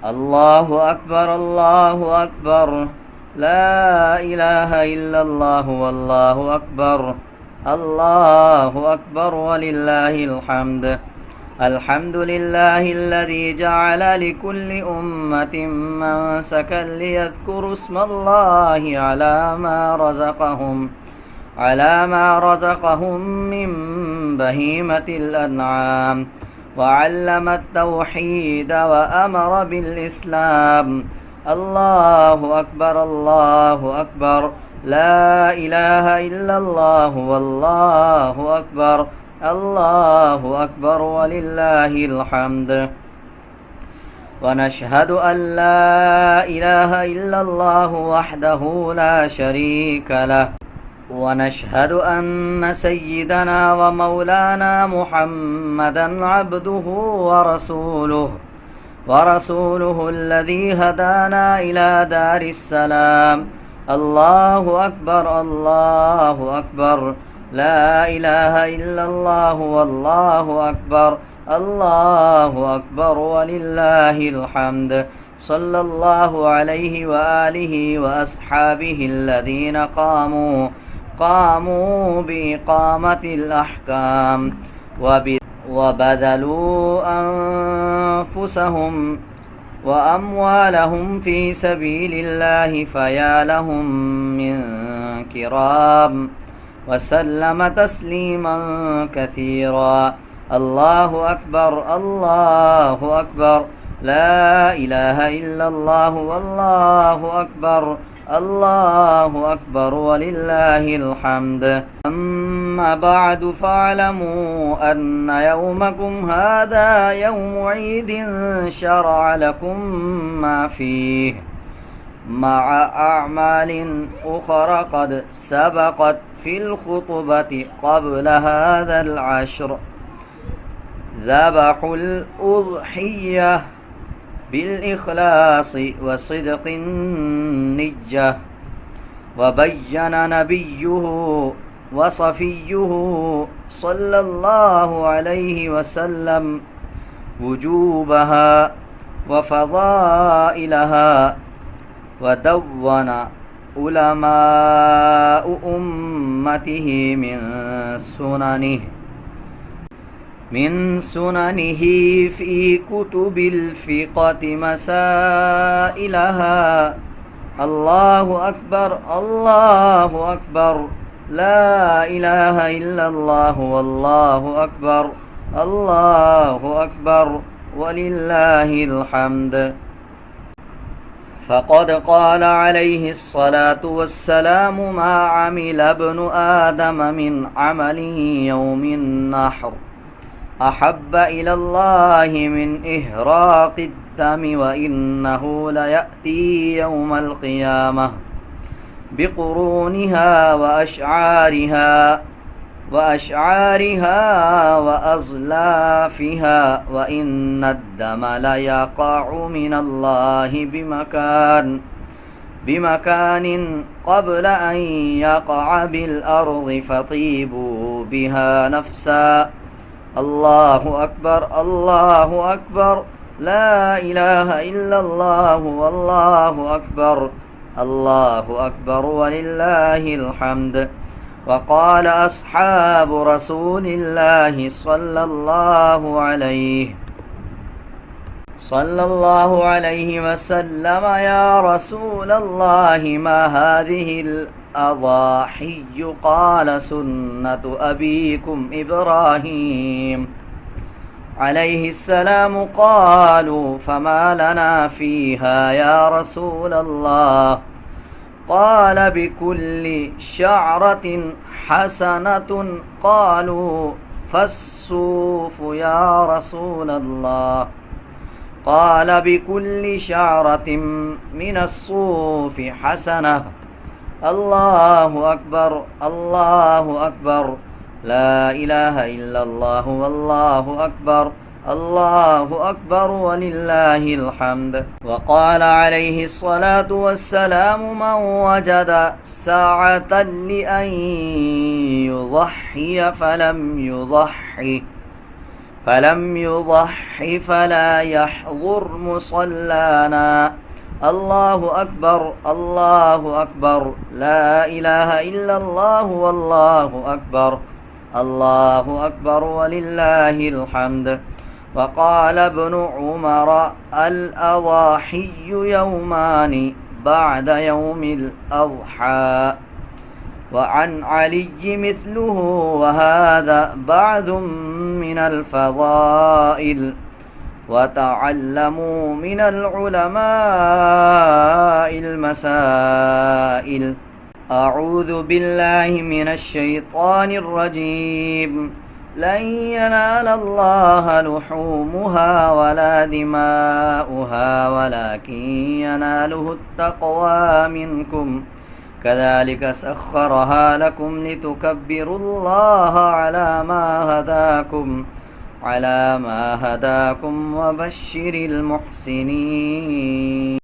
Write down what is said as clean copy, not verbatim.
الله أكبر الله أكبر. لا إله إلا الله والله أكبر. الله أكبر ولله الحمد. الحمد لله الذي جعل لكل أمة منسكا ليذكروا اسم الله على ما رزقهم من بهيمة الأنعام، وعلم التوحيد وأمر بالإسلام. الله أكبر الله أكبر. لا إله إلا الله والله أكبر. الله أكبر ولله الحمد. ونشهد أن لا إله إلا الله وحده لا شريك له، ونشهد أن سيدنا ومولانا محمدا عبده ورسوله الذي هدانا إلى دار السلام. الله أكبر الله أكبر. لا إله إلا الله والله أكبر. الله أكبر ولله الحمد. صلى الله عليه وآله وأصحابه الذين قاموا بإقامة الأحكام وبذلوا أنفسهم وأموالهم في سبيل الله، فيا لهم من كرام، وسلم تسليما كثيرا. الله أكبر الله أكبر. لا إله إلا الله والله أكبر. الله أكبر ولله الحمد. أما بعد، فاعلموا أن يومكم هذا يوم عيد شرع لكم ما فيه مع أعمال أخرى قد سبقت في الخطبة قبل هذا العشر. ذبحوا الأضحية بالإخلاص وصدق النية، وبين نبيه وصفيه صلى الله عليه وسلم وجوبها وفضائلها، ودون علماء أمته من سننه في كتب الفقه مسائلها. الله أكبر الله أكبر. لا إله إلا الله والله أكبر. الله أكبر ولله الحمد. فقد قال عليه الصلاة والسلام: ما عمل ابن آدم من عمل يوم النحر أحب إلى الله من إهراق الدم، وإنه ليأتي يوم القيامة بقرونها وأشعارها وأزلافها، وإن الدم ليقع من الله بمكان قبل أن يقع بالأرض، فطيبوا بها نفسا. الله أكبر الله أكبر. لا إله إلا الله والله أكبر. الله أكبر ولله الحمد. وقال أصحاب رسول الله صلى الله عليه وسلم: يا رسول الله، ما هذه الأضاحي؟ قال: سنة أبيكم إبراهيم عليه السلام. قالوا: فما لنا فيها يا رسول الله؟ قال: بكل شعرة حسنة. قالوا: فالصوف يا رسول الله؟ قال: بكل شعرة من الصوف حسنة. الله أكبر الله أكبر. لا إله إلا الله والله أكبر. الله أكبر ولله الحمد. وقال عليه الصلاة والسلام: من وجد ساعة لأن يضحي فلم يضحي فلم يضح فلا يحضر مصلانا. الله أكبر الله أكبر، لا إله إلا الله والله أكبر، الله أكبر ولله الحمد. وقال ابن عمر: الأضاحي يومان بعد يوم الأضحى. وعن علي مثله، وهذا بعض من الفضائل. وتعلموا من العلماء المسائل. أعوذ بالله من الشيطان الرجيم. لن ينال الله لحومها ولا دماؤها ولكن يناله التقوى منكم. كذلك سخرها لكم لتكبروا الله على ما هداكم وبشر المحسنين.